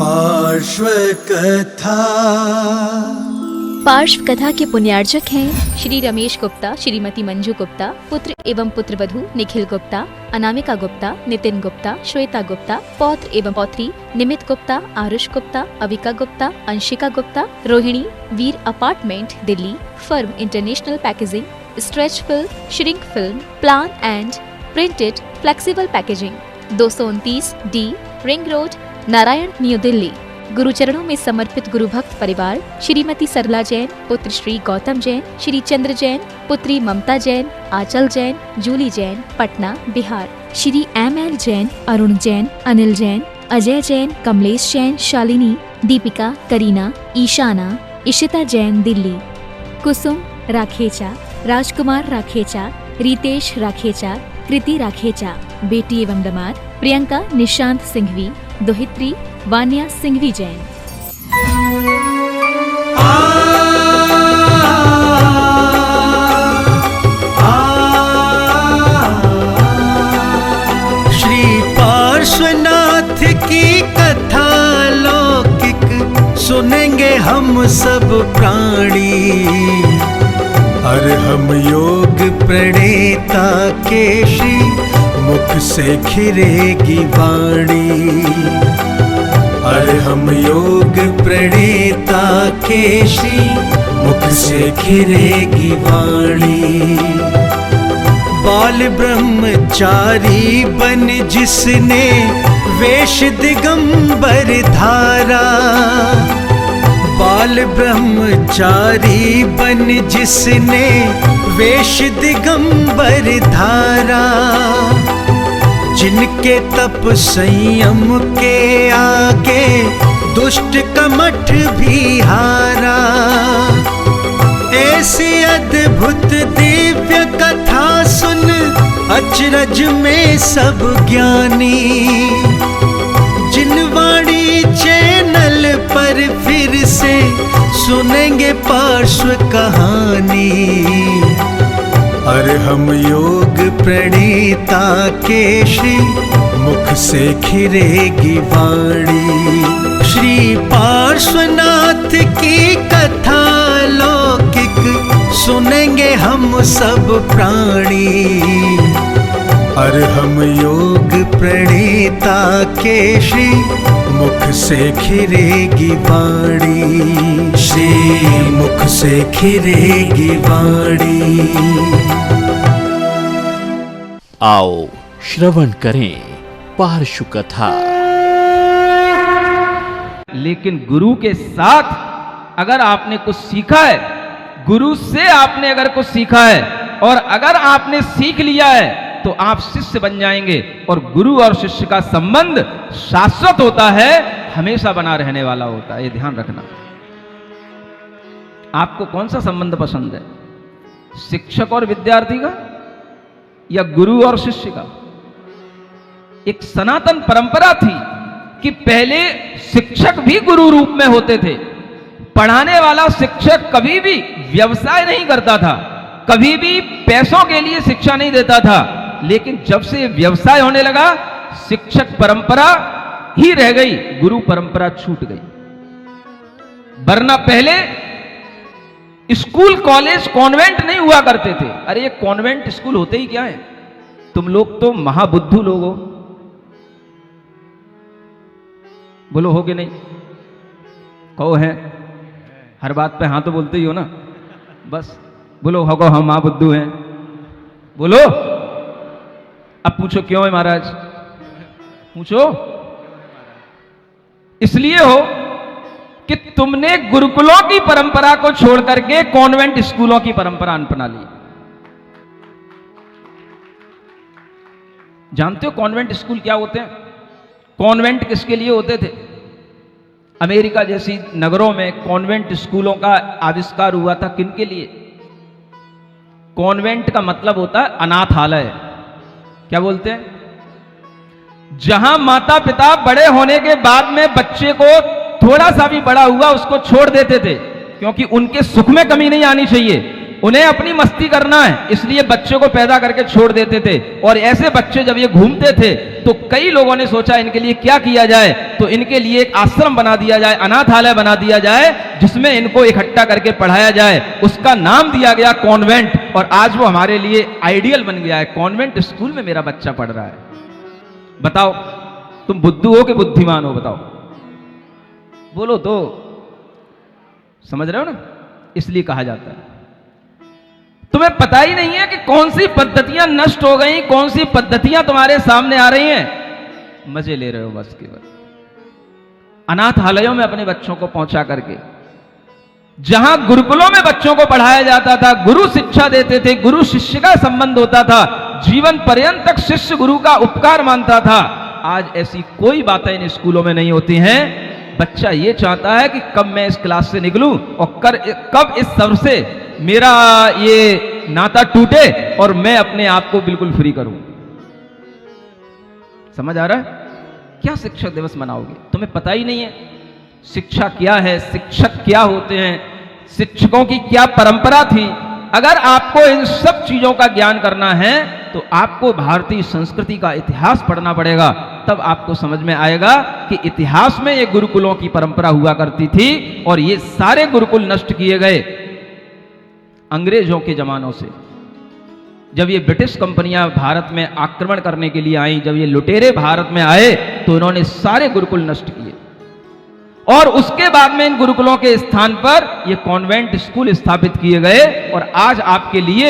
पार्श्व कथा। पार्श्व कथा के पुण्यार्चक हैं श्री रमेश गुप्ता, श्रीमती मंजू गुप्ता, पुत्र एवं पुत्रवधू निखिल गुप्ता, अनामिका गुप्ता, नितिन गुप्ता, श्वेता गुप्ता, पौत्र एवं पौत्री Nimit Gupta, Aarush Gupta, Avika Gupta, Anshika Gupta, Rohini, Veer apartment Delhi, firm international packaging, stretch film, shrink film, plain and printed flexible packaging, 229 D ring road, Naraina, new Delhi. गुरुचरणों में समर्पित गुरु भक्त परिवार श्रीमती सरला जैन, पुत्र श्री गौतम जैन, श्री चंद्र जैन, पुत्री ममता जैन, आंचल जैन, जूली जैन, पटना, बिहार। श्री एम.एल. जैन, अरुण जैन, अनिल जैन, अजय जैन, कमलेश जैन, शालिनी, दीपिका, करीना, ईशाना, इशिता जैन, दिल्ली। कुसुम राखेचा, राजकुमार राखेचा, रितेश राखेचा, कृति राखेचा, बेटी एवं दामाद प्रियंका निशांत सिंघवी, दोहित्री वान्या सिंघवी जैन। श्री पार्श्वनाथ की कथा लौकिक सुनेंगे हम सब प्राणी, और हम योग प्रणेता के श्री मुख से खिरेगी वाणी, और हम योग प्रणेता के श्री मुख से खिरेगी वाणी। बाल ब्रह्मचारी बन जिसने वेश दिगंबर धारा, बाल ब्रह्मचारी बन जिसने वेश दिगंबर धारा, जिनके तप संयम के आगे दुष्ट कमठ भी हारा। ऐसी अद्भुत दिव्य कथा सुन अचरज में सब ज्ञानी, जिन वाणी चैनल पर फिर से सुनेंगे पार्श्व कहानी, और हम योग प्रणेता के श्री मुख से खिरेगी वाणी। श्री पार्श्वनाथ की कथा लौकिक सुनेंगे हम सब प्राणी, और हम योग प्रणेता के श्री मुख से खिरेगी वाणी, श्री मुख से खिरेगी वाणी। आओ श्रवण करें पार्श्व कथा। लेकिन गुरु के साथ अगर आपने कुछ सीखा है, गुरु से आपने अगर कुछ सीखा है, और अगर आपने सीख लिया है तो आप शिष्य बन जाएंगे, और गुरु और शिष्य का संबंध शाश्वत होता है, हमेशा बना रहने वाला होता है। ये ध्यान रखना। आपको कौन सा संबंध पसंद है, शिक्षक और विद्यार्थी का या गुरु और शिष्य का? एक सनातन परंपरा थी कि पहले शिक्षक भी गुरु रूप में होते थे। पढ़ाने वाला शिक्षक कभी भी व्यवसाय नहीं करता था, कभी भी पैसों के लिए शिक्षा नहीं देता था। लेकिन जब से व्यवसाय होने लगा, शिक्षक परंपरा ही रह गई, गुरु परंपरा छूट गई। वरना पहले स्कूल, कॉलेज, कॉन्वेंट नहीं हुआ करते थे। अरे ये कॉन्वेंट स्कूल होते ही क्या है? तुम लोग तो महाबुद्धू लोग हो। बोलो हो कि नहीं? कहो है, हर बात पे हाँ तो बोलते ही हो ना। बस बोलो हो, हम महाबुद्धू हैं। बोलो। अब पूछो क्यों है महाराज? पूछो। इसलिए हो कि तुमने गुरुकुलों की परंपरा को छोड़ करके कॉन्वेंट स्कूलों की परंपरा अपना ली। जानते हो कॉन्वेंट स्कूल क्या होते हैं? कॉन्वेंट किसके लिए होते थे? अमेरिका जैसी नगरों में कॉन्वेंट स्कूलों का आविष्कार हुआ था। किन के लिए? कॉन्वेंट का मतलब होता है अनाथालय। क्या बोलते हैं? जहां माता पिता बड़े होने के बाद में बच्चे को थोड़ा सा भी बड़ा हुआ उसको छोड़ देते थे, क्योंकि उनके सुख में कमी नहीं आनी चाहिए। उन्हें अपनी मस्ती करना है, इसलिए बच्चों को पैदा करके छोड़ देते थे। और ऐसे बच्चे जब ये घूमते थे तो कई लोगों ने सोचा इनके लिए क्या किया जाए, तो इनके लिए एक आश्रम बना दिया जाए, अनाथालय बना दिया जाए, जिसमें इनको इकट्ठा करके पढ़ाया जाए। उसका नाम दिया गया कॉन्वेंट, और आज वो हमारे लिए आइडियल बन गया है। कॉन्वेंट स्कूल में मेरा बच्चा पढ़ रहा है। बताओ तुम बुद्धू हो कि बुद्धिमान हो? बताओ, बोलो तो। समझ रहे हो ना? इसलिए कहा जाता है। तुम्हें पता ही नहीं है कि कौन सी पद्धतियां नष्ट हो गई, कौन सी पद्धतियां तुम्हारे सामने आ रही हैं। मजे ले रहे हो बस केवल। अनाथालयों में अपने बच्चों को पहुंचा करके, जहां गुरुकुलों में बच्चों को पढ़ाया जाता था, गुरु शिक्षा देते थे, गुरु शिष्य का संबंध होता था, जीवन पर्यंत तक शिष्य गुरु का उपकार मानता था। आज ऐसी कोई बातें इन स्कूलों में नहीं होती हैं। बच्चा ये चाहता है कि कब मैं इस क्लास से निकलूं और कब इस सर से मेरा ये नाता टूटे और मैं अपने आप को बिल्कुल फ्री करूं। समझ आ रहा है? क्या शिक्षक दिवस मनाओगे? तुम्हें पता ही नहीं है शिक्षा क्या है, शिक्षक क्या होते हैं, शिक्षकों की क्या परंपरा थी। अगर आपको इन सब चीजों का ज्ञान करना है तो आपको भारतीय संस्कृति का इतिहास पढ़ना पड़ेगा। तब आपको समझ में आएगा कि इतिहास में ये गुरुकुलों की परंपरा हुआ करती थी और ये सारे गुरुकुल नष्ट किए गए अंग्रेजों के जमानों से। जब ये ब्रिटिश कंपनियां भारत में आक्रमण करने के लिए आई, जब ये लुटेरे भारत में आए, तो इन्होंने सारे गुरुकुल नष्ट किए और उसके बाद में इन गुरुकुलों के स्थान पर ये कॉन्वेंट स्कूल स्थापित किए गए। और आज आपके लिए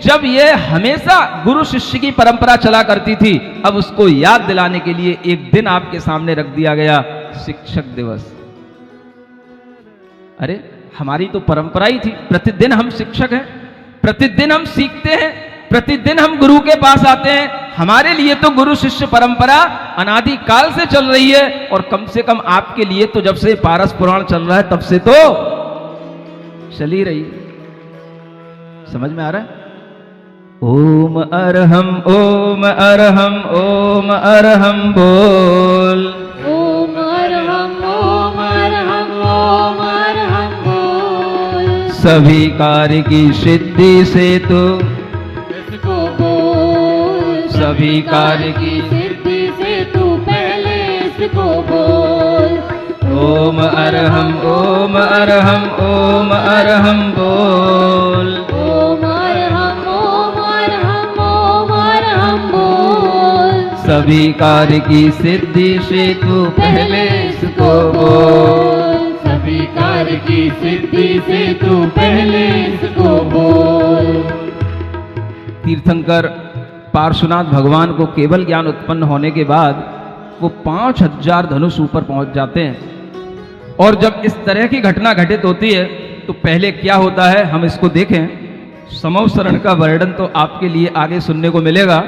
जब ये हमेशा गुरु शिष्य की परंपरा चला करती थी, अब उसको याद दिलाने के लिए एक दिन आपके सामने रख दिया गया, शिक्षक दिवस। अरे हमारी तो परंपरा ही थी, प्रतिदिन हम शिक्षक हैं, प्रतिदिन हम सीखते हैं, प्रतिदिन हम गुरु के पास आते हैं। हमारे लिए तो गुरु शिष्य परंपरा अनादि काल से चल रही है और कम से कम आपके लिए तो जब से पारस पुराण चल रहा है तब से तो चल ही रही है। समझ में आ रहा है? ओम अरहम ओम अरहम ओम अरहम बोल। ओम अरहम ओम अरहम ओम अरहम बोल। सभी कार्य की सिद्धि से तो इसको बोल। सभी कार्य की सिद्धि से तू पहले इसको बोल। ओम अरहम ओम अरहम ओम अरहम बोल। ओम अरहम ओम अरहम ओम अरहम बोल। सभी कार्य की सिद्धि से तू पहले इसको बोल। सभी कार्य की सिद्धि से तू पहले इसको बोल। तीर्थंकर पार्श्वनाथ भगवान को केवल ज्ञान उत्पन्न होने के बाद वो 5000 धनुष ऊपर पहुंच जाते हैं। और जब इस तरह की घटना घटित होती है तो पहले क्या होता है हम इसको देखें। समवसरण का वर्णन तो आपके लिए आगे सुनने को मिलेगा।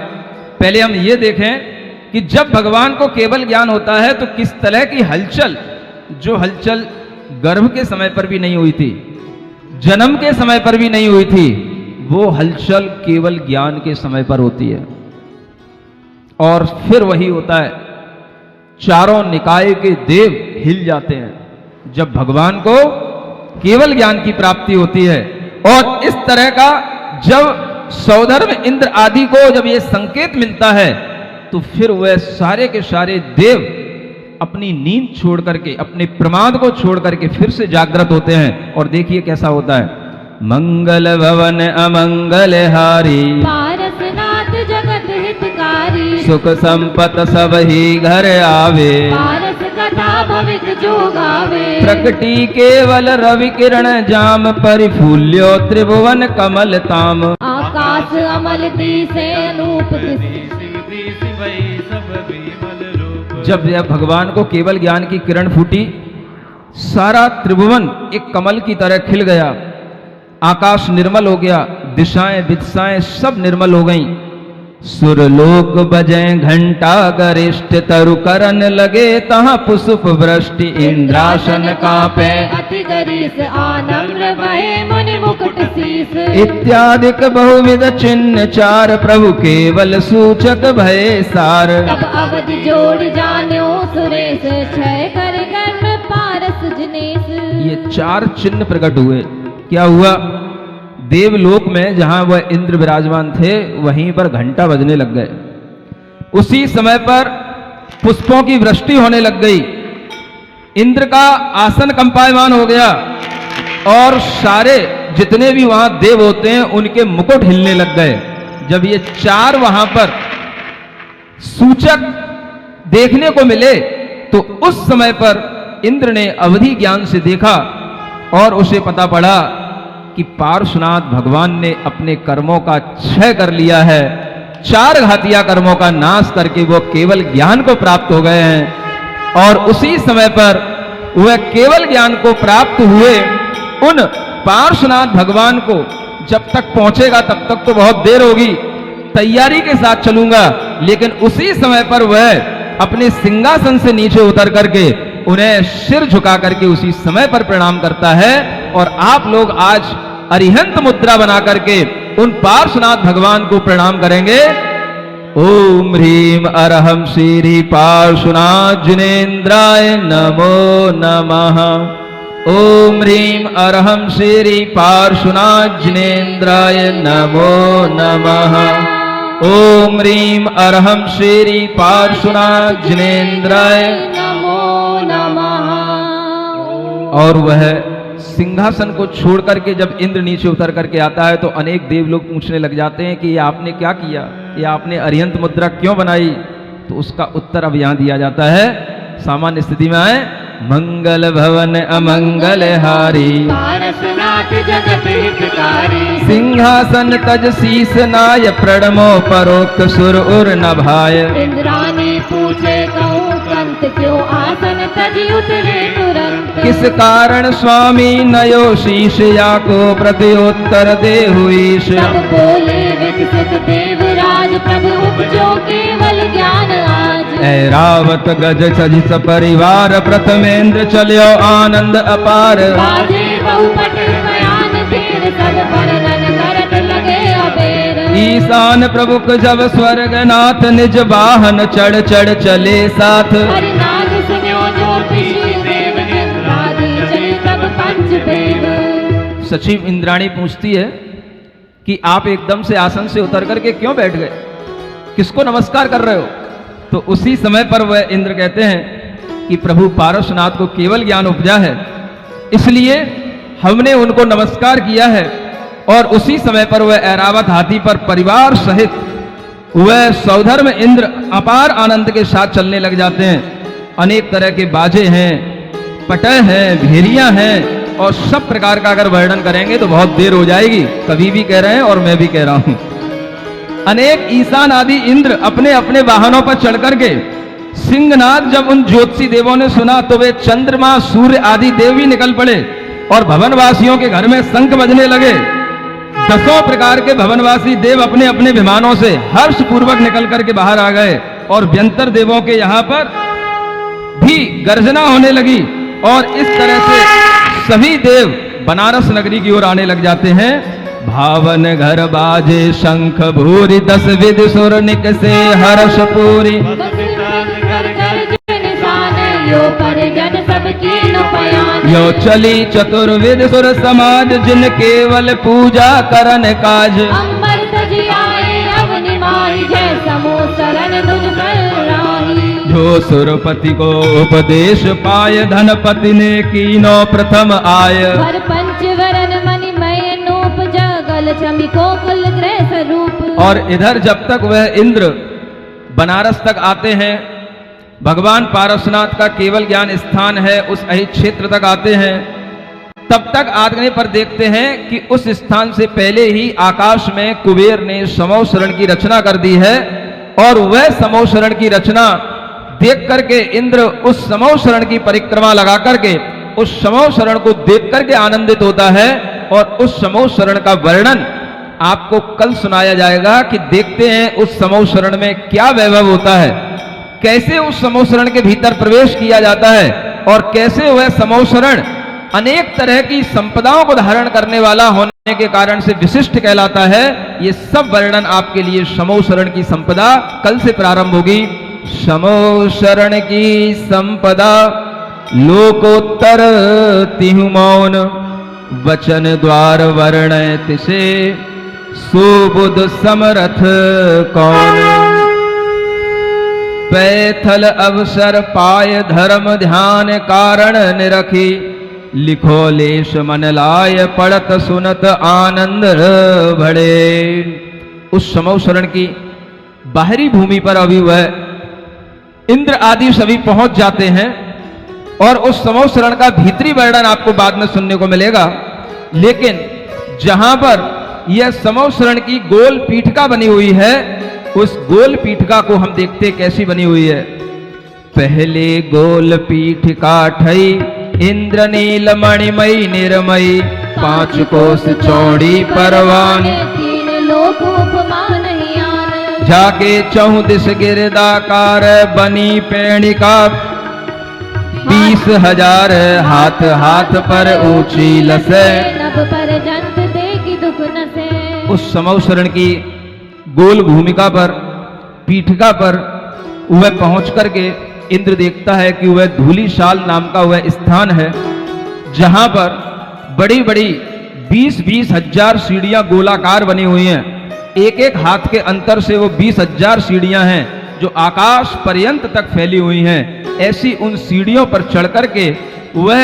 पहले हम ये देखें कि जब भगवान को केवल ज्ञान होता है तो किस तरह की हलचल, जो हलचल गर्भ के समय पर भी नहीं हुई थी, जन्म के समय पर भी नहीं हुई थी, वो हलचल केवल ज्ञान के समय पर होती है। और फिर वही होता है, चारों निकाय के देव हिल जाते हैं जब भगवान को केवल ज्ञान की प्राप्ति होती है। और इस तरह का जब सौधर्म इंद्र आदि को जब ये संकेत मिलता है तो फिर वह सारे के सारे देव अपनी नींद छोड़ करके, अपने प्रमाद को छोड़ करके फिर से जागृत होते हैं। और देखिए कैसा होता है। मंगल भवन अमंगल हारी, पारसनाथ जगत हितकारी, सुख संपत सब ही घर आवे, पारस कथा भविक जो गावे, प्रकटी केवल रवि किरण जाम, परिफूल्यो त्रिभुवन कमल ताम। आकाश अमल से अनूप जब यह भगवान को केवल ज्ञान की किरण फूटी, सारा त्रिभुवन एक कमल की तरह खिल गया, आकाश निर्मल हो गया, दिशाएं विदिशाएं सब निर्मल हो गईं। सुरलोक बजे घंटा गरिष्ठ, तरु करन लगे तहाँ पुष्प वृष्टि, इंद्रासन कांपे अति गरीस, आनम्र भये मुनि मुकुट शीस। इत्यादिक बहुविध चिन्ह चार, प्रभु केवल सूचक भय सार। तब अवधि जोड़ जान्यो सुरेश, क्षय कर कर्म पारस जिनेश। ये चार चिन्ह प्रकट हुए। क्या हुआ? देवलोक में जहां वह इंद्र विराजमान थे वहीं पर घंटा बजने लग गए। उसी समय पर पुष्पों की वृष्टि होने लग गई, इंद्र का आसन कंपायमान हो गया और सारे जितने भी वहां देव होते हैं उनके मुकुट हिलने लग गए। जब ये चार वहां पर सूचक देखने को मिले तो उस समय पर इंद्र ने अवधि ज्ञान से देखा और उसे पता पड़ा कि पार्श्वनाथ भगवान ने अपने कर्मों का क्षय कर लिया है, चार घातिया कर्मों का नाश करके वो केवल ज्ञान को प्राप्त हो गए हैं। और उसी समय पर वह केवल ज्ञान को प्राप्त हुए उन पार्श्वनाथ भगवान को जब तक पहुंचेगा तब तक तो बहुत देर होगी, तैयारी के साथ चलूंगा, लेकिन उसी समय पर वह अपने सिंहासन से नीचे उतर करके उन्हें सिर झुका करके उसी समय पर प्रणाम करता है। और आप लोग आज अरिहंत मुद्रा बना करके उन पार्श्वनाथ भगवान को प्रणाम करेंगे। ओम ह्रीम अरहम श्री पार्श्वनाथ जिनेन्द्राय नमो नमः। ओम ह्रीम अरहम श्री पार्श्वनाथ जिनेन्द्राय नमो नमः। ओम ह्रीम अरहम श्री पार्श्वनाथ जिनेन्द्राय नमो नमः। और वह सिंहासन को छोड़ करके जब इंद्र नीचे उतर करके आता है तो अनेक देव लोग पूछने लग जाते हैं कि ये आपने क्या किया, ये आपने अरिहंत मुद्रा क्यों बनाई। तो उसका उत्तर अब यहां दिया जाता है। सामान्य स्थिति में आए, मंगल भवन अमंगल हारी, पारसनाथ जगत हितकारी, सिंहासन तज शीस नाय, प्रणमो परोक्त सुर उर नभाय। इंद्राणी पूछे कहूँ कंत, क्यों आसन तजी उतरे तुरंत। किस कारण स्वामी नयो शीश, या को प्रत्युत्तर दे हुईश। तब बोले विकसित देवराज, प्रभु उपजो केवल ज्ञान आज। ऐरावत गज सज सपरिवार, प्रथमेंद्र चल्यो आनंद अपार। बाजे बहुपट बयान देर, सब वर्णन करत लगे अबेर। ईशान प्रभुक जब स्वर्गनाथ, निज वाहन चढ़ चढ़ चले साथ। हरिनाथ सुन्यो ज्योतिषी देव, निद्रादि चले तब पंचदेव। सचिव इंद्राणी पूछती है कि आप एकदम से आसन से उतर करके क्यों बैठ गए, किसको नमस्कार कर रहे हो। तो उसी समय पर वह इंद्र कहते हैं कि प्रभु पार्श्वनाथ को केवल ज्ञान उपजा है, इसलिए हमने उनको नमस्कार किया है। और उसी समय पर वह ऐरावत हाथी पर परिवार सहित वह सौधर्म इंद्र अपार आनंद के साथ चलने लग जाते हैं। अनेक तरह के बाजे हैं, पटह हैं, भेरियां हैं और सब प्रकार का अगर वर्णन करेंगे तो बहुत देर हो जाएगी। कवि भी कह रहे हैं और मैं भी कह रहा हूं। अनेक ईशान आदि इंद्र अपने अपने वाहनों पर चढ़ करके, सिंहनाद जब उन ज्योतिषी देवों ने सुना तो वे चंद्रमा सूर्य आदि देव भी निकल पड़े और भवनवासियों के घर में शंख बजने लगे। दसों प्रकार के भवनवासी देव अपने अपने विमानों से हर्ष पूर्वक निकल करके बाहर आ गए और व्यंतर देवों के यहाँ पर भी गर्जना होने लगी। और इस तरह से सभी देव बनारस नगरी की ओर आने लग जाते हैं। भावन घर बाजे शंख भूरि, 10 विध सुर निकसे हर्ष पूरी। यो परिजन सब कीन पयान, यो चली चतुर्विध सुर समाज, जिन केवल पूजा करन काज। अंबर तजी आए अवनि माही, जय समो शरण दुज राही। जो सुरपति को उपदेश पाय, धनपति ने कीनो प्रथम आय। हर पंचवरन मणिमय नूप, जगल छवि को कुल ग्रह स्वरूप। और इधर जब तक वह इंद्र बनारस तक आते हैं, भगवान पार्श्वनाथ का केवल ज्ञान स्थान है उस अहित क्षेत्र तक आते हैं, तब तक आगने पर देखते हैं कि उस स्थान से पहले ही आकाश में कुबेर ने समौशरण की रचना कर दी है। और वह समौशरण की रचना देख करके इंद्र उस समौशरण की परिक्रमा लगा करके उस समौशरण को देख करके आनंदित होता है। और उस समौशरण का वर्णन आपको कल सुनाया जाएगा कि देखते हैं उस समौशरण में क्या वैभव होता है, कैसे उस समौशरण के भीतर प्रवेश किया जाता है और कैसे वह समौशरण अनेक तरह की संपदाओं को धारण करने वाला होने के कारण से विशिष्ट कहलाता है। ये सब वर्णन आपके लिए समौशरण की संपदा कल से प्रारंभ होगी। समौशरण की संपदा लोकोत्तर तिहु मौन, वचन द्वार वर्णय तिसे, सुबुध समरथ कौन। पैथल अवसर पाय धर्म ध्यान कारण निरखी, लिखो लेश मन लाय पढ़त सुनत आनंद बढ़े। उस समौशरण की बाहरी भूमि पर अभी वह इंद्र आदि सभी पहुंच जाते हैं और उस समौशरण का भीतरी वर्णन आपको बाद में सुनने को मिलेगा। लेकिन जहां पर यह समौशरण की गोल पीठिका बनी हुई है, उस गोल पीठिका को हम देखते कैसी बनी हुई है। पहले गोल पीठिका ठई, इंद्र नील मणिमयी निर्मयी, 5 कोस चौड़ी परवानी, 3 लोक उपमा नहीं आन। जाके 34 गिरदाकार, बनी पेणिका 20,000 हाथ हाथ पर ऊंची लसे। नभ पर जंत देखी दुख नसे। उस समौशरण की गोल भूमिका पर, पीठिका पर वह पहुंच करके इंद्र देखता है कि वह धूलिशाल नाम का वह स्थान है, जहां पर बड़ी बड़ी 20-20 हजार सीढ़ियां गोलाकार बनी हुई हैं। एक एक हाथ के अंतर से वो 20,000 सीढ़ियां हैं जो आकाश पर्यंत तक फैली हुई हैं। ऐसी उन सीढ़ियों पर चढ़ करके वह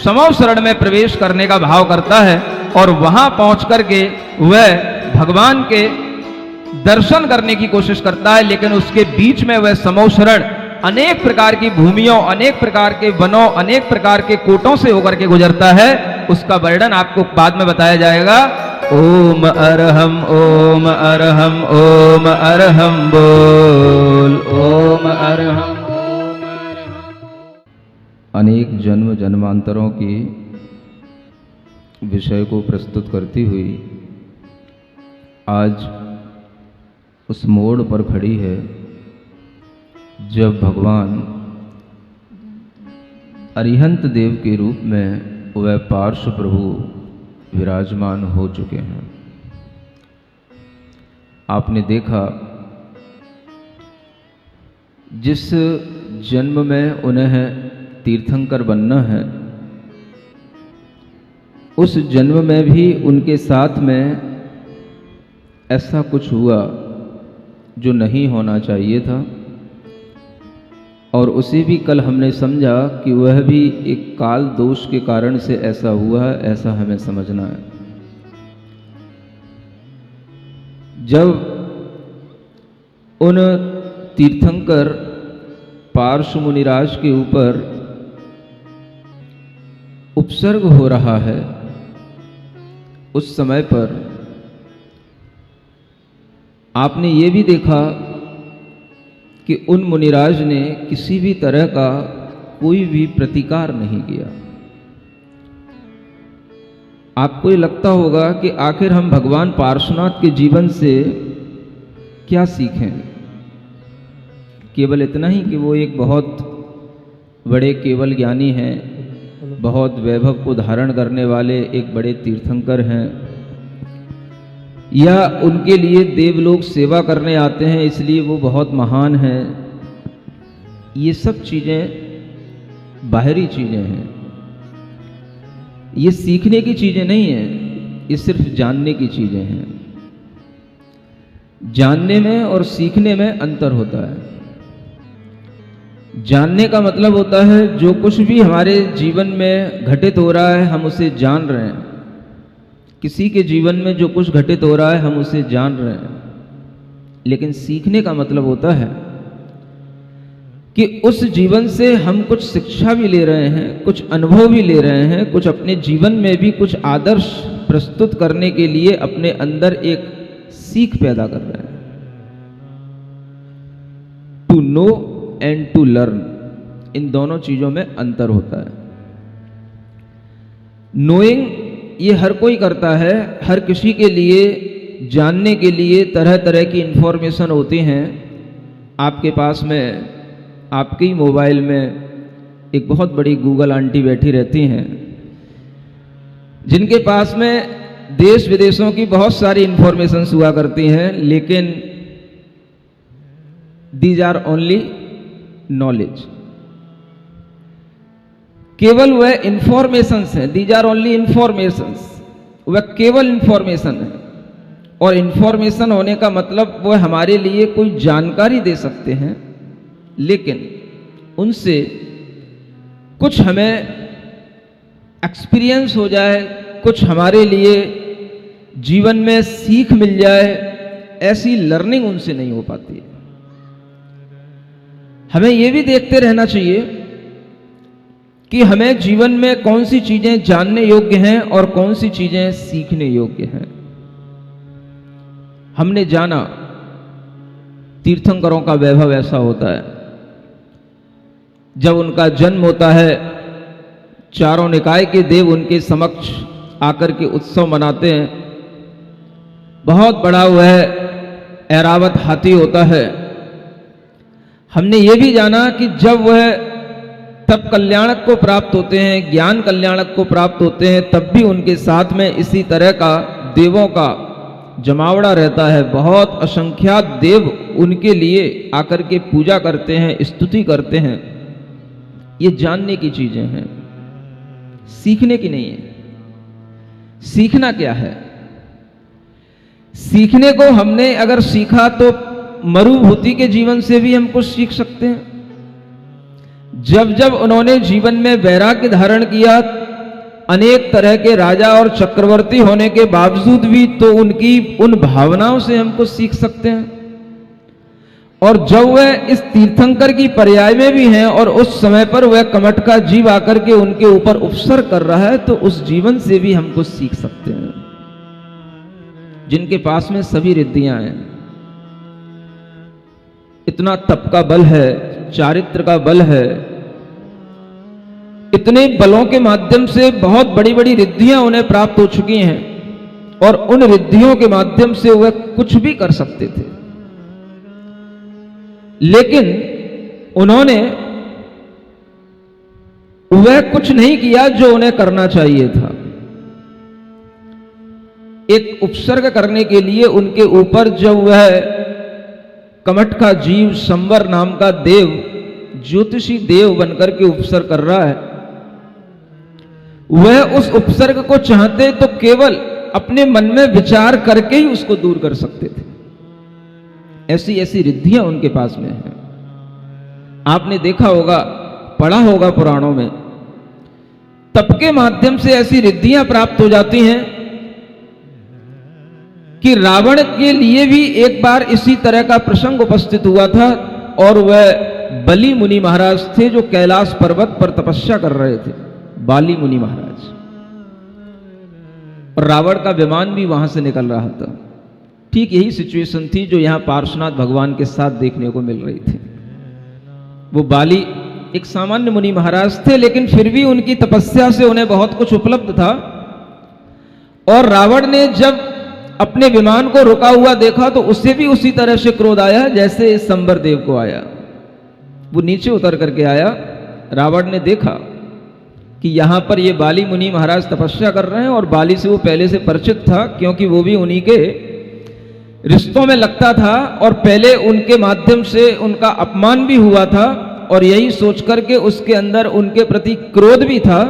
समौशरण में प्रवेश करने का भाव करता है और वहां पहुंच करके वह भगवान के दर्शन करने की कोशिश करता है। लेकिन उसके बीच में वह समौशरण अनेक प्रकार की भूमियों, अनेक प्रकार के वनों, अनेक प्रकार के कोटों से होकर के गुजरता है। उसका वर्णन आपको बाद में बताया जाएगा। ओम अरहम ओम अरहम ओम अरहम बोल, ओम अरहम। अनेक जन्म जन्मांतरों की विषय को प्रस्तुत करती हुई आज उस मोड़ पर खड़ी है जब भगवान अरिहंत देव के रूप में वह पार्श्व प्रभु विराजमान हो चुके हैं। आपने देखा जिस जन्म में उन्हें तीर्थंकर बनना है, उस जन्म में भी उनके साथ में ऐसा कुछ हुआ जो नहीं होना चाहिए था। और उसे भी कल हमने समझा कि वह भी एक काल दोष के कारण से ऐसा हुआ है, ऐसा हमें समझना है। जब उन तीर्थंकर पार्श्व मुनिराज के ऊपर उपसर्ग हो रहा है, उस समय पर आपने ये भी देखा कि उन मुनिराज ने किसी भी तरह का कोई भी प्रतिकार नहीं किया। आपको ये लगता होगा कि आखिर हम भगवान पार्श्वनाथ के जीवन से क्या सीखें? केवल इतना ही कि वो एक बहुत बड़े केवल ज्ञानी हैं, बहुत वैभव को धारण करने वाले एक बड़े तीर्थंकर हैं, या उनके लिए देवलोक सेवा करने आते हैं इसलिए वो बहुत महान हैं। ये सब चीज़ें बाहरी चीज़ें हैं, ये सीखने की चीज़ें नहीं हैं, ये सिर्फ जानने की चीज़ें हैं। जानने में और सीखने में अंतर होता है। जानने का मतलब होता है जो कुछ भी हमारे जीवन में घटित हो रहा है हम उसे जान रहे हैं। किसी के जीवन में जो कुछ घटित हो रहा है हम उसे जान रहे हैं। लेकिन सीखने का मतलब होता है कि उस जीवन से हम कुछ शिक्षा भी ले रहे हैं, कुछ अनुभव भी ले रहे हैं, कुछ अपने जीवन में भी कुछ आदर्श प्रस्तुत करने के लिए अपने अंदर एक सीख पैदा कर रहे हैं। To know and to learn, इन दोनों चीजों में अंतर होता है। नोइंग ये हर कोई करता है, हर किसी के लिए जानने के लिए तरह तरह की इंफॉर्मेशन होती हैं। आपके पास में आपके ही मोबाइल में एक बहुत बड़ी गूगल आंटी बैठी रहती हैं, जिनके पास में देश विदेशों की बहुत सारी इंफॉर्मेशंस हुआ करती हैं, लेकिन दीज आर ओनली नॉलेज। केवल वह इंफॉर्मेशंस हैं, दीज आर ओनली इंफॉर्मेशंस, वह केवल इंफॉर्मेशन है। और इंफॉर्मेशन होने का मतलब वह हमारे लिए कोई जानकारी दे सकते हैं, लेकिन उनसे कुछ हमें एक्सपीरियंस हो जाए, कुछ हमारे लिए जीवन में सीख मिल जाए, ऐसी लर्निंग उनसे नहीं हो पाती है। हमें यह भी देखते रहना चाहिए कि हमें जीवन में कौन सी चीजें जानने योग्य हैं और कौन सी चीजें सीखने योग्य हैं। हमने जाना तीर्थंकरों का वैभव ऐसा होता है, जब उनका जन्म होता है चारों निकाय के देव उनके समक्ष आकर के उत्सव मनाते हैं। बहुत बड़ा वह ऐरावत हाथी होता है। हमने ये भी जाना कि जब वह तब कल्याणक को प्राप्त होते हैं, ज्ञान कल्याणक को प्राप्त होते हैं, तब भी उनके साथ में इसी तरह का देवों का जमावड़ा रहता है। बहुत असंख्यात देव उनके लिए आकर के पूजा करते हैं, स्तुति करते हैं। ये जानने की चीजें हैं, सीखने की नहीं है। सीखना क्या है? सीखने को हमने अगर सीखा तो मरुभूति के जीवन से भी हम कुछ सीख सकते हैं। जब जब उन्होंने जीवन में वैराग्य धारण किया, अनेक तरह के राजा और चक्रवर्ती होने के बावजूद भी, तो उनकी उन भावनाओं से हम कुछ सीख सकते हैं। और जब वह इस तीर्थंकर की पर्याय में भी हैं और उस समय पर वह कमठ का जीव आकर के उनके ऊपर उपसर्ग कर रहा है, तो उस जीवन से भी हम कुछ सीख सकते हैं। जिनके पास में सभी रिद्धियां हैं, इतना तप का बल है, चारित्र का बल है, इतने बलों के माध्यम से बहुत बड़ी बड़ी रिद्धियां उन्हें प्राप्त हो चुकी हैं, और उन रिद्धियों के माध्यम से वह कुछ भी कर सकते थे। लेकिन उन्होंने वह कुछ नहीं किया जो उन्हें करना चाहिए था। एक उपसर्ग करने के लिए उनके ऊपर जब वह कमठ का जीव संवर नाम का देव, ज्योतिषी देव बनकर के उपसर्ग कर रहा है, वह उस उपसर्ग को चाहते तो केवल अपने मन में विचार करके ही उसको दूर कर सकते थे। ऐसी ऐसी रिद्धियां उनके पास में हैं। आपने देखा होगा, पढ़ा होगा पुराणों में, तप के माध्यम से ऐसी रिद्धियां प्राप्त हो जाती हैं कि रावण के लिए भी एक बार इसी तरह का प्रसंग उपस्थित हुआ था, और वह बलि मुनि महाराज थे जो कैलाश पर्वत पर तपस्या कर रहे थे, बाली मुनि महाराज। और रावण का विमान भी वहां से निकल रहा था। ठीक यही सिचुएशन थी जो यहां पार्श्वनाथ भगवान के साथ देखने को मिल रही थी। वो बाली एक सामान्य मुनि महाराज थे, लेकिन फिर भी उनकी तपस्या से उन्हें बहुत कुछ उपलब्ध था। और रावण ने जब अपने विमान को रुका हुआ देखा तो उसे भी उसी तरह से क्रोध आया जैसे इस संबर देव को आया। वो नीचे उतर करके आया। रावण ने देखा कि यहां पर ये बाली मुनि महाराज तपस्या कर रहे हैं, और बाली से वो पहले से परिचित था, क्योंकि वो भी उन्हीं के रिश्तों में लगता था, और पहले उनके माध्यम से उनका अपमान भी हुआ था, और यही सोच करके उसके अंदर उनके प्रति क्रोध भी था।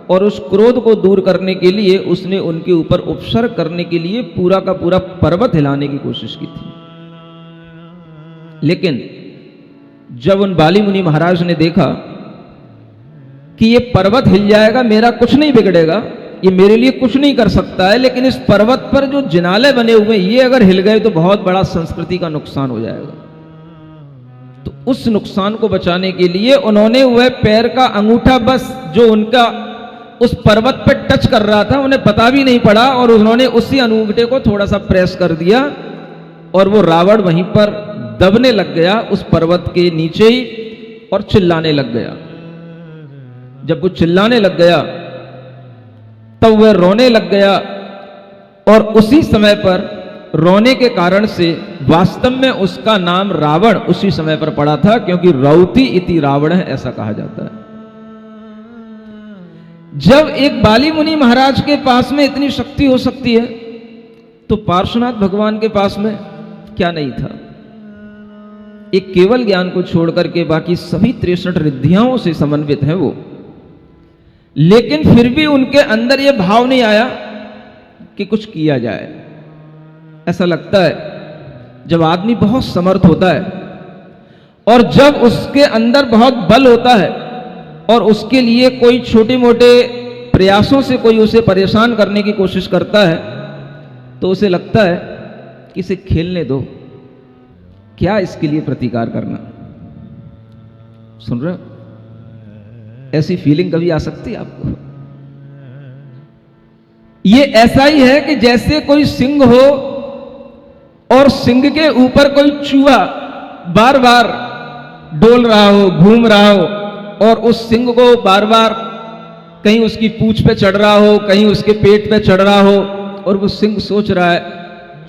और उस क्रोध को दूर करने के लिए उसने उनके ऊपर उपसर्ग करने के लिए पूरा का पूरा पर्वत हिलाने की कोशिश की थी। लेकिन जब उन बाली मुनि महाराज ने देखा कि ये पर्वत हिल जाएगा, मेरा कुछ नहीं बिगड़ेगा, ये मेरे लिए कुछ नहीं कर सकता है, लेकिन इस पर्वत पर जो जिनाले बने हुए ये अगर हिल गए तो बहुत बड़ा संस्कृति का नुकसान हो जाएगा। तो उस नुकसान को बचाने के लिए उन्होंने वह पैर का अंगूठा बस जो उनका उस पर्वत पर टच कर रहा था, उन्हें पता भी नहीं पड़ा, और उन्होंने उसी अंगूठे को थोड़ा सा प्रेस कर दिया, और वो रावण वहीं पर दबने लग गया उस पर्वत के नीचे ही, और चिल्लाने लग गया। जब वो चिल्लाने लग गया तब वह रोने लग गया, और उसी समय पर रोने के कारण से वास्तव में उसका नाम रावण उसी समय पर पड़ा था, क्योंकि रौती इति रावण है, ऐसा कहा जाता है। जब एक बाली मुनि महाराज के पास में इतनी शक्ति हो सकती है, तो पार्श्वनाथ भगवान के पास में क्या नहीं था। एक केवल ज्ञान को छोड़कर के बाकी सभी 63 रिद्धियाओं से समन्वित है वो। लेकिन फिर भी उनके अंदर यह भाव नहीं आया कि कुछ किया जाए। ऐसा लगता है जब आदमी बहुत समर्थ होता है और जब उसके अंदर बहुत बल होता है और उसके लिए कोई छोटे मोटे प्रयासों से कोई उसे परेशान करने की कोशिश करता है, तो उसे लगता है कि इसे खेलने दो, क्या इसके लिए प्रतिकार करना। सुन रहे हो? ऐसी फीलिंग कभी आ सकती है आपको? ये ऐसा ही है कि जैसे कोई सिंह हो और सिंह के ऊपर कोई चूहा बार बार डोल रहा हो, घूम रहा हो, और उस सिंह को बार बार कहीं उसकी पूंछ पे चढ़ रहा हो, कहीं उसके पेट पे चढ़ रहा हो, और वो सिंह सोच रहा है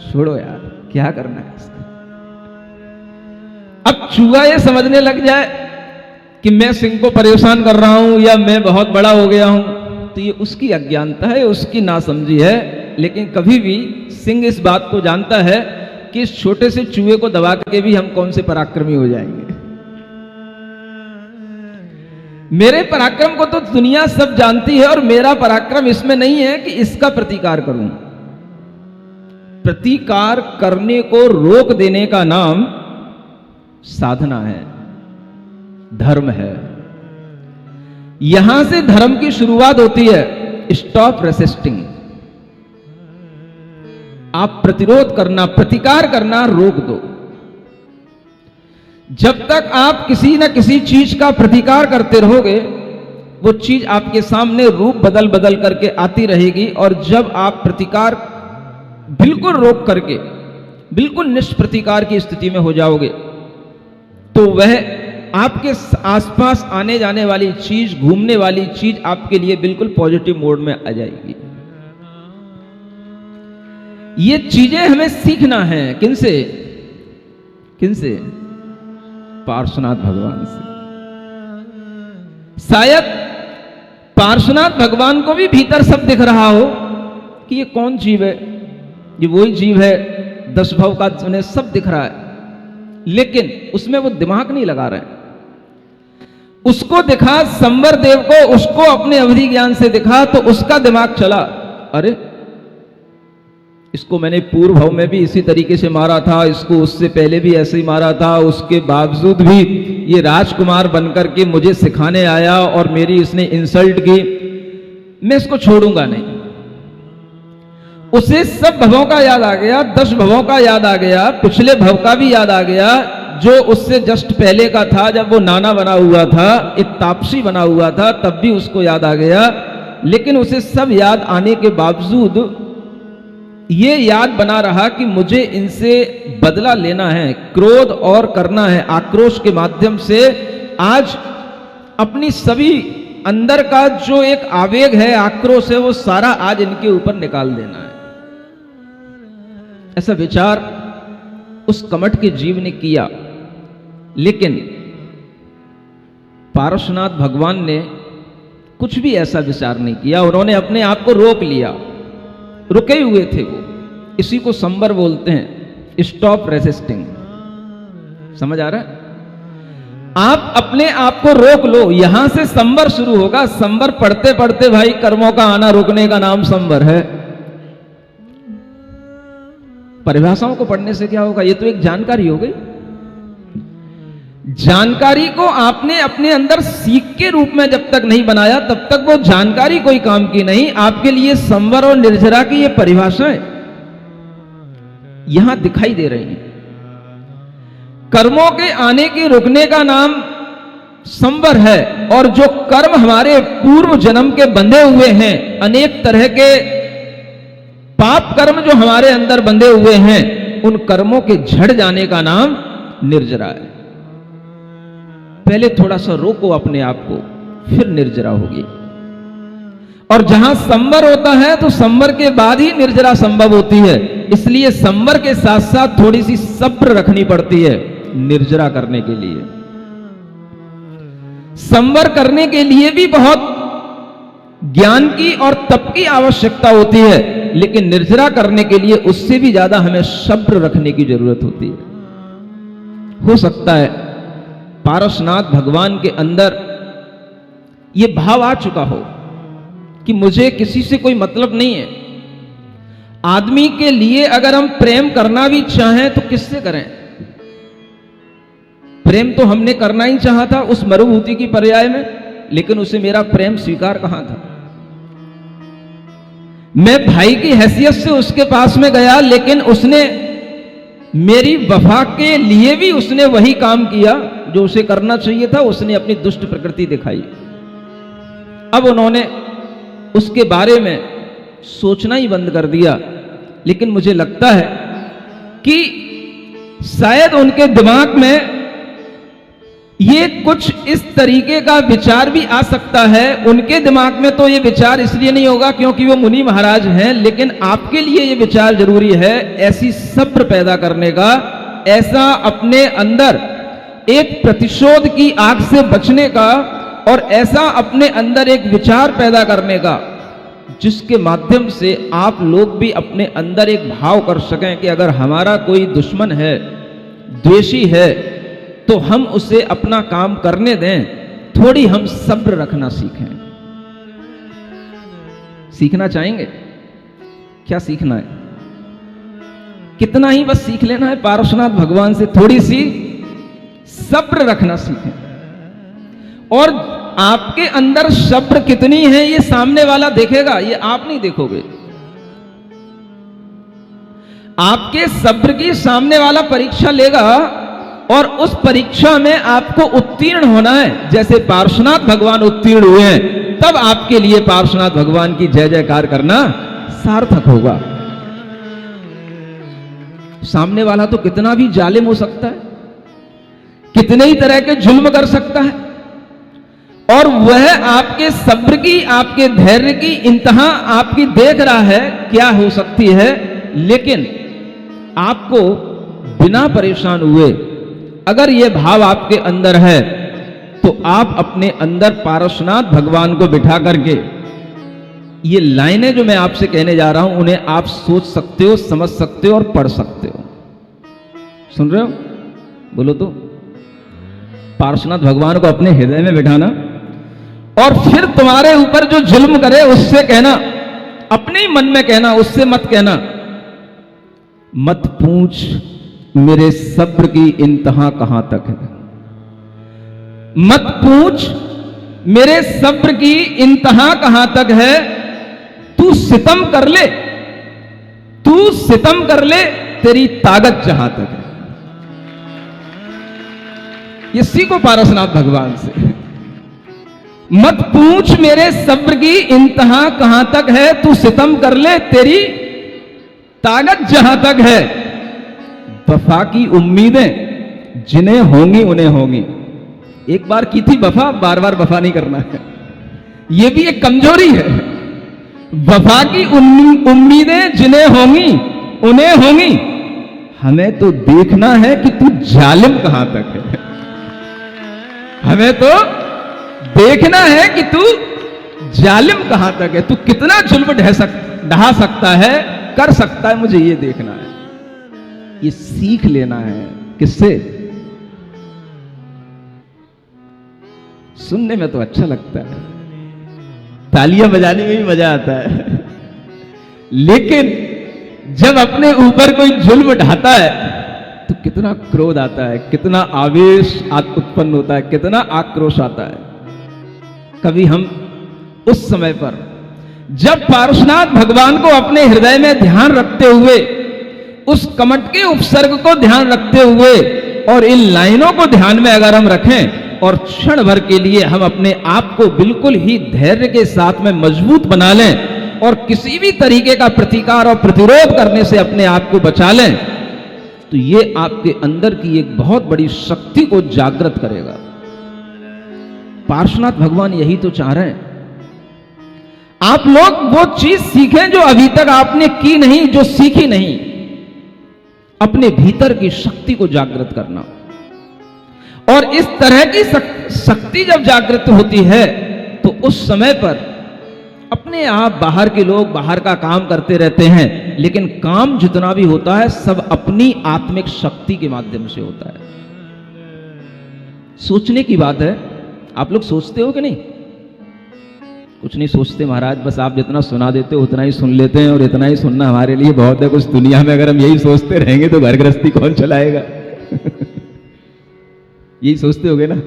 छोड़ो यार, क्या करना है इसका। अब चूहा ये समझने लग जाए कि मैं सिंह को परेशान कर रहा हूं या मैं बहुत बड़ा हो गया हूं, तो ये उसकी अज्ञानता है, उसकी नासमझी है। लेकिन कभी भी सिंह इस बात को जानता है कि इस छोटे से चूहे को दबा के भी हम कौन से पराक्रमी हो जाएंगे। मेरे पराक्रम को तो दुनिया सब जानती है और मेरा पराक्रम इसमें नहीं है कि इसका प्रतिकार करूं। प्रतिकार करने को रोक देने का नाम साधना है, धर्म है। यहां से धर्म की शुरुआत होती है। Stop resisting. आप प्रतिरोध करना, प्रतिकार करना रोक दो। जब तक आप किसी न किसी चीज का प्रतिकार करते रहोगे, वो चीज आपके सामने रूप बदल बदल करके आती रहेगी, और जब आप प्रतिकार बिल्कुल रोक करके बिल्कुल निष्प्रतिकार की स्थिति में हो जाओगे, तो वह आपके आसपास आने जाने वाली चीज, घूमने वाली चीज आपके लिए बिल्कुल पॉजिटिव मोड में आ जाएगी। ये चीजें हमें सीखना है। किनसे? किनसे? पार्श्वनाथ भगवान से। शायद पार्श्वनाथ भगवान को भी भीतर सब दिख रहा हो कि ये कौन जीव है, ये वही जीव है, 10 भव का उन्हें सब दिख रहा है, लेकिन उसमें वो दिमाग नहीं लगा रहे। उसको दिखा संवर देव को, उसको अपने अवधि ज्ञान से दिखा, तो उसका दिमाग चला, अरे इसको मैंने पूर्व भव में भी इसी तरीके से मारा था, इसको उससे पहले भी ऐसे ही मारा था, उसके बावजूद भी ये राजकुमार बनकर के मुझे सिखाने आया और मेरी इसने इंसल्ट की, मैं इसको छोड़ूंगा नहीं। उसे सब भवों का याद आ गया, 10 भवों का याद आ गया, पिछले भव का भी याद आ गया, जो उससे जस्ट पहले का था, जब वो नाना बना हुआ था, एक तापसी बना हुआ था, तब भी उसको याद आ गया। लेकिन उसे सब याद आने के बावजूद ये याद बना रहा कि मुझे इनसे बदला लेना है, क्रोध और करना है, आक्रोश के माध्यम से आज अपनी सभी अंदर का जो एक आवेग है, आक्रोश है, वो सारा आज इनके ऊपर निकाल देना है। ऐसा विचार उस कमठ के जीव ने किया। लेकिन पार्श्वनाथ भगवान ने कुछ भी ऐसा विचार नहीं किया। उन्होंने अपने आप को रोक लिया, रुके हुए थे वो। इसी को संवर बोलते हैं, स्टॉप रेसिस्टिंग। समझ आ रहा है? आप अपने आप को रोक लो, यहां से संवर शुरू होगा। संवर पढ़ते पढ़ते भाई कर्मों का आना रोकने का नाम संवर है। परिभाषाओं को पढ़ने से क्या होगा? ये तो एक जानकारी हो गई। जानकारी को आपने अपने अंदर सीख के रूप में जब तक नहीं बनाया, तब तक वो जानकारी कोई काम की नहीं। आपके लिए संवर और निर्जरा की ये परिभाषाएं यहां दिखाई दे रही हैं। कर्मों के आने के रुकने का नाम संवर है, और जो कर्म हमारे पूर्व जन्म के बंधे हुए हैं, अनेक तरह के पाप कर्म जो हमारे अंदर बंधे हुए हैं, उन कर्मों के झड़ जाने का नाम निर्जरा है। पहले थोड़ा सा रोको अपने आप को, फिर निर्जरा होगी। और जहां संवर होता है तो संवर के बाद ही निर्जरा संभव होती है। इसलिए संवर के साथ साथ थोड़ी सी सब्र रखनी पड़ती है निर्जरा करने के लिए। संवर करने के लिए भी बहुत ज्ञान की और तप की आवश्यकता होती है, लेकिन निर्जरा करने के लिए उससे भी ज्यादा हमें सब्र रखने की जरूरत होती है। हो सकता है पार्श्वनाथ भगवान के अंदर यह भाव आ चुका हो कि मुझे किसी से कोई मतलब नहीं है। आदमी के लिए अगर हम प्रेम करना भी चाहें तो किससे करें? प्रेम तो हमने करना ही चाहा था उस मरुभूति की पर्याय में, लेकिन उसे मेरा प्रेम स्वीकार कहां था। मैं भाई की हैसियत से उसके पास में गया, लेकिन उसने मेरी वफा के लिए भी उसने वही काम किया जो उसे करना चाहिए था। उसने अपनी दुष्ट प्रकृति दिखाई। अब उन्होंने उसके बारे में सोचना ही बंद कर दिया। लेकिन मुझे लगता है कि शायद उनके दिमाग में ये कुछ इस तरीके का विचार भी आ सकता है। उनके दिमाग में तो ये विचार इसलिए नहीं होगा क्योंकि वो मुनि महाराज हैं, लेकिन आपके लिए ये विचार जरूरी है ऐसी सब्र पैदा करने का, ऐसा अपने अंदर एक प्रतिशोध की आग से बचने का, और ऐसा अपने अंदर एक विचार पैदा करने का जिसके माध्यम से आप लोग भी अपने अंदर एक भाव कर सकें कि अगर हमारा कोई दुश्मन है, द्वेषी है, तो हम उसे अपना काम करने दें। थोड़ी हम सब्र रखना सीखें। सीखना चाहेंगे? क्या सीखना है? कितना ही बस सीख लेना है पार्श्वनाथ भगवान से, थोड़ी सी सब्र रखना सीखें। और आपके अंदर सब्र कितनी है ये सामने वाला देखेगा, ये आप नहीं देखोगे। आपके सब्र की सामने वाला परीक्षा लेगा और उस परीक्षा में आपको उत्तीर्ण होना है। जैसे पार्श्वनाथ भगवान उत्तीर्ण हुए हैं, तब आपके लिए पार्श्वनाथ भगवान की जय जयकार करना सार्थक होगा। सामने वाला तो कितना भी जालिम हो सकता है, कितने ही तरह के जुल्म कर सकता है, और वह आपके सब्र की, आपके धैर्य की इंतहा आपकी देख रहा है क्या हो सकती है। लेकिन आपको बिना परेशान हुए अगर यह भाव आपके अंदर है, तो आप अपने अंदर पार्श्वनाथ भगवान को बिठा करके ये लाइनें जो मैं आपसे कहने जा रहा हूं, उन्हें आप सोच सकते हो, समझ सकते हो और पढ़ सकते हो। सुन रहे हो? बोलो तो। पार्श्वनाथ भगवान को अपने हृदय में बिठाना, और फिर तुम्हारे ऊपर जो जुल्म करे उससे कहना, अपने ही मन में कहना, उससे मत कहना, मत पूछ मेरे सब्र की इंतहा कहां तक है। मत पूछ मेरे सब्र की इंतहा कहां तक है। तू सितम कर ले, तू सितम कर ले, तेरी ताकत जहां तक है। ये सीखो पार्श्वनाथ भगवान से। मत पूछ मेरे सब्र की इंतहा कहां तक है, तू सितम कर ले, तेरी ताकत जहां तक है। वफा की उम्मीदें जिन्हें होंगी उन्हें होंगी। एक बार की थी वफा, बार बार वफा नहीं करना है, यह भी एक कमजोरी है। वफा की उम्मीदें जिन्हें होंगी उन्हें होंगी। हमें तो देखना है कि तू जालिम कहां तक है। हमें तो देखना है कि तू जालिम कहां तक है, तू कितना जुल्म ढहा सकता है, कर सकता है, मुझे ये देखना है। ये सीख लेना है। किससे? सुनने में तो अच्छा लगता है, तालियां बजाने में भी मजा आता है, लेकिन जब अपने ऊपर कोई जुल्म ढाता है तो कितना क्रोध आता है, कितना आवेश उत्पन्न होता है, कितना आक्रोश आता है। कभी हम उस समय पर जब पार्श्वनाथ भगवान को अपने हृदय में ध्यान रखते हुए, उस कमट के उपसर्ग को ध्यान रखते हुए और इन लाइनों को ध्यान में अगर हम रखें और क्षण भर के लिए हम अपने आप को बिल्कुल ही धैर्य के साथ में मजबूत बना लें और किसी भी तरीके का प्रतिकार और प्रतिरोध करने से अपने आप को बचा लें, तो ये आपके अंदर की एक बहुत बड़ी शक्ति को जागृत करेगा। पार्श्वनाथ भगवान यही तो चाह रहे हैं, आप लोग वो चीज सीखें जो अभी तक आपने की नहीं, जो सीखी नहीं। अपने भीतर की शक्ति को जागृत करना, और इस तरह की शक्ति जब जागृत होती है तो उस समय पर अपने आप बाहर के लोग बाहर का काम करते रहते हैं, लेकिन काम जितना भी होता है सब अपनी आत्मिक शक्ति के माध्यम से होता है। सोचने की बात है, आप लोग सोचते हो कि नहीं? कुछ नहीं सोचते महाराज, बस आप जितना सुना देते हो उतना ही सुन लेते हैं और इतना ही सुनना हमारे लिए बहुत है। कुछ दुनिया में अगर हम यही सोचते रहेंगे तो घर गृहस्थी कौन चलाएगा? यही सोचते होगे ना?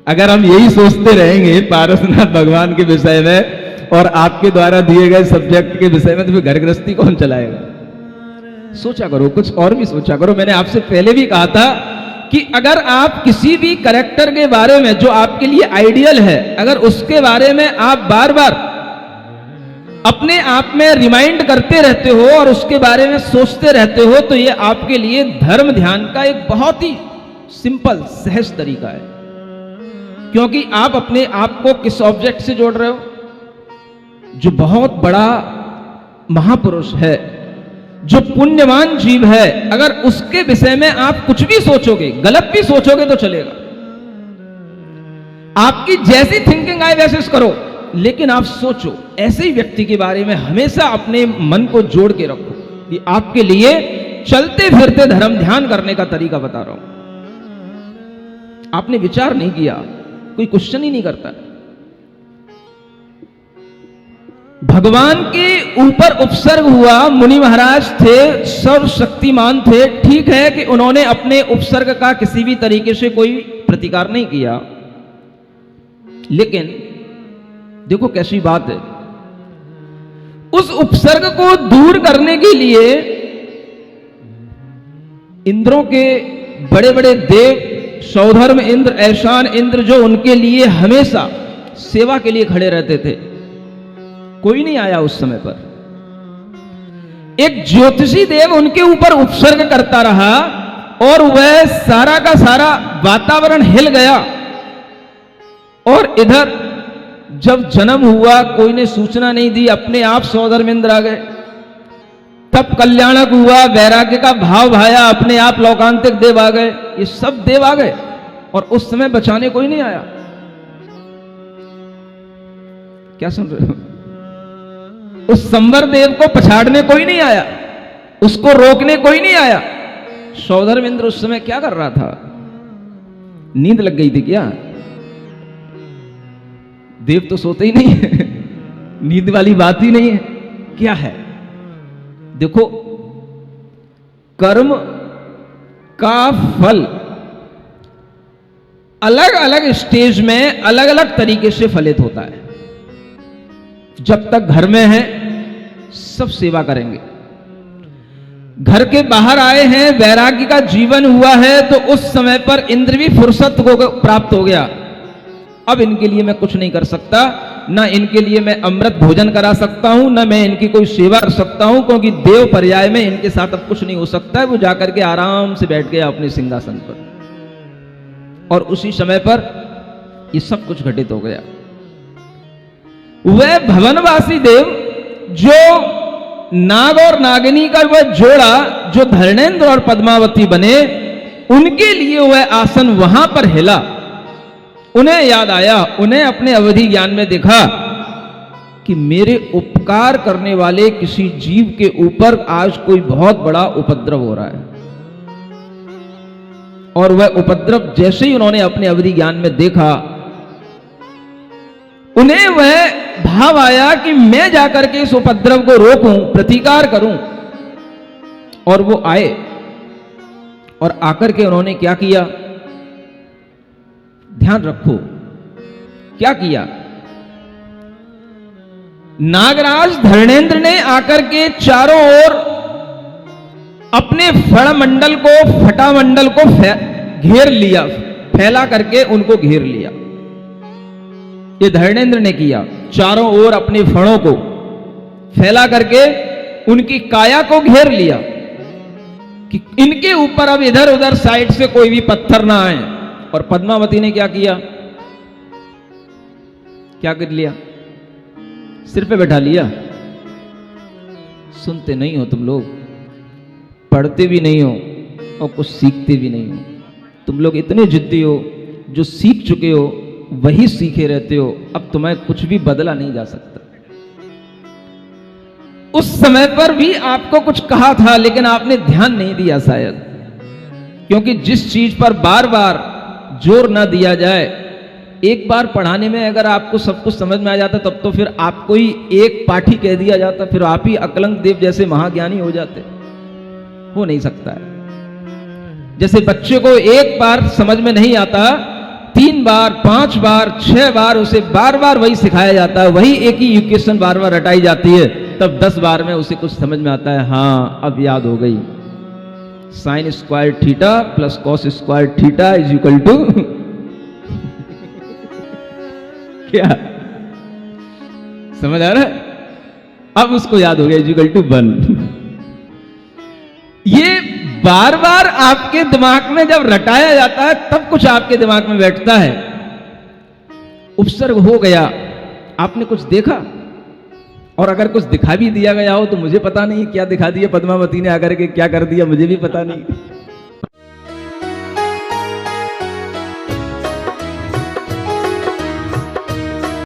अगर हम यही सोचते रहेंगे पारसनाथ भगवान के विषय में और आपके द्वारा दिए गए सब्जेक्ट के विषय में, तो फिर घर गृहस्थी कौन चलाएगा? सोचा करो, कुछ और भी सोचा करो। मैंने आपसे पहले भी कहा था कि अगर आप किसी भी कैरेक्टर के बारे में जो आपके लिए आइडियल है, अगर उसके बारे में आप बार बार अपने आप में रिमाइंड करते रहते हो और उसके बारे में सोचते रहते हो, तो ये आपके लिए धर्म ध्यान का एक बहुत ही सिंपल सहज तरीका है। क्योंकि आप अपने आप को किस ऑब्जेक्ट से जोड़ रहे हो? जो बहुत बड़ा महापुरुष है, जो पुण्यवान जीव है, अगर उसके विषय में आप कुछ भी सोचोगे, गलत भी सोचोगे तो चलेगा। आपकी जैसी थिंकिंग आए वैसे करो, लेकिन आप सोचो। ऐसे ही व्यक्ति के बारे में हमेशा अपने मन को जोड़ के रखो। कि आपके लिए चलते फिरते धर्म ध्यान करने का तरीका बता रहा हूं। आपने विचार नहीं किया, कोई क्वेश्चन ही नहीं करता। भगवान के ऊपर उपसर्ग हुआ, मुनि महाराज थे, सर्वशक्तिमान थे। ठीक है कि उन्होंने अपने उपसर्ग का किसी भी तरीके से कोई प्रतिकार नहीं किया, लेकिन देखो कैसी बात है, उस उपसर्ग को दूर करने के लिए इंद्रों के बड़े बड़े देव, सौधर्म इंद्र, ऐशान इंद्र, जो उनके लिए हमेशा सेवा के लिए खड़े रहते थे, कोई नहीं आया उस समय पर। एक ज्योतिषी देव उनके ऊपर उपसर्ग करता रहा और वह सारा का सारा वातावरण हिल गया। और इधर जब जन्म हुआ, कोई ने सूचना नहीं दी, अपने आप सौधर्म इंद्र आ गए। तब कल्याणक हुआ, वैराग्य का भाव भाया, अपने आप लौकांतिक देव आ गए। ये सब देव आ गए और उस समय बचाने कोई नहीं आया। क्या सुन रहे हो? उस संवर देव को पछाड़ने कोई नहीं आया, उसको रोकने कोई नहीं आया। सौधर्म इंद्र उस समय क्या कर रहा था? नींद लग गई थी क्या? देव तो सोते ही नहीं है, नींद वाली बात ही नहीं है। क्या है? देखो, कर्म का फल अलग अलग स्टेज में अलग अलग तरीके से फलित होता है। जब तक घर में हैं सब सेवा करेंगे, घर के बाहर आए हैं, वैराग्य का जीवन हुआ है, तो उस समय पर इंद्र भी फुर्सत को प्राप्त हो गया। अब इनके लिए मैं कुछ नहीं कर सकता, ना इनके लिए मैं अमृत भोजन करा सकता हूं, ना मैं इनकी कोई सेवा कर सकता हूं, क्योंकि देव पर्याय में इनके साथ अब कुछ नहीं हो सकता है। वो जाकर के आराम से बैठ गया अपने सिंहासन पर, और उसी समय पर ये सब कुछ घटित हो गया। वह भवनवासी देव, जो नाग और नागिनी का वह जोड़ा, जो धर्णेंद्र और पद्मावती बने, उनके लिए वह आसन वहां पर हिला। उन्हें याद आया, उन्हें अपने अवधि ज्ञान में देखा कि मेरे उपकार करने वाले किसी जीव के ऊपर आज कोई बहुत बड़ा उपद्रव हो रहा है। और वह उपद्रव जैसे ही उन्होंने अपने अवधि ज्ञान में देखा, उन्हें वह भाव आया कि मैं जाकर के इस उपद्रव को रोकूं, प्रतिकार करूं। और वो आए, और आकर के उन्होंने क्या किया? ध्यान रखो क्या किया। नागराज धर्णेंद्र ने आकर के चारों ओर अपने फणमंडल को, फटामंडल को घेर लिया, फैला करके उनको घेर लिया। ये धर्णेंद्र ने किया, चारों ओर अपने फणों को फैला करके उनकी काया को घेर लिया कि इनके ऊपर अब इधर उधर साइड से कोई भी पत्थर ना आए। और पद्मावती ने क्या किया? क्या कर लिया? सिर पे बैठा लिया। सुनते नहीं हो तुम लोग, पढ़ते भी नहीं हो और कुछ सीखते भी नहीं हो। तुम लोग इतने जिद्दी हो, जो सीख चुके हो वही सीखे रहते हो। अब तुम्हें कुछ भी बदला नहीं जा सकता। उस समय पर भी आपको कुछ कहा था, लेकिन आपने ध्यान नहीं दिया शायद, क्योंकि जिस चीज पर बार बार जोर ना दिया जाए एक बार पढ़ाने में अगर आपको सब कुछ समझ में आ जाता तब तो फिर आपको ही एक पाठ ही कह दिया जाता, फिर आप ही अकलंक देव जैसे महाज्ञानी हो जाते। हो नहीं सकता है। जैसे बच्चे को एक बार समझ में नहीं आता, 3 बार 5 बार 6 बार उसे बार बार वही सिखाया जाता है, वही एक ही इक्वेशन बार बार रटाई जाती है, तब 10 बार में उसे कुछ समझ में आता है। हाँ अब याद हो गई, sine square theta plus cos square theta is equal to क्या समझ आ रहा है? अब उसको याद हो गया इज इक्वल टू 1। ये बार बार आपके दिमाग में जब रटाया जाता है तब कुछ आपके दिमाग में बैठता है। उपसर्ग हो गया, आपने कुछ देखा, और अगर कुछ दिखा भी दिया गया हो तो मुझे पता नहीं क्या दिखा दिया पद्मावती ने आकर के, क्या कर दिया मुझे भी पता नहीं।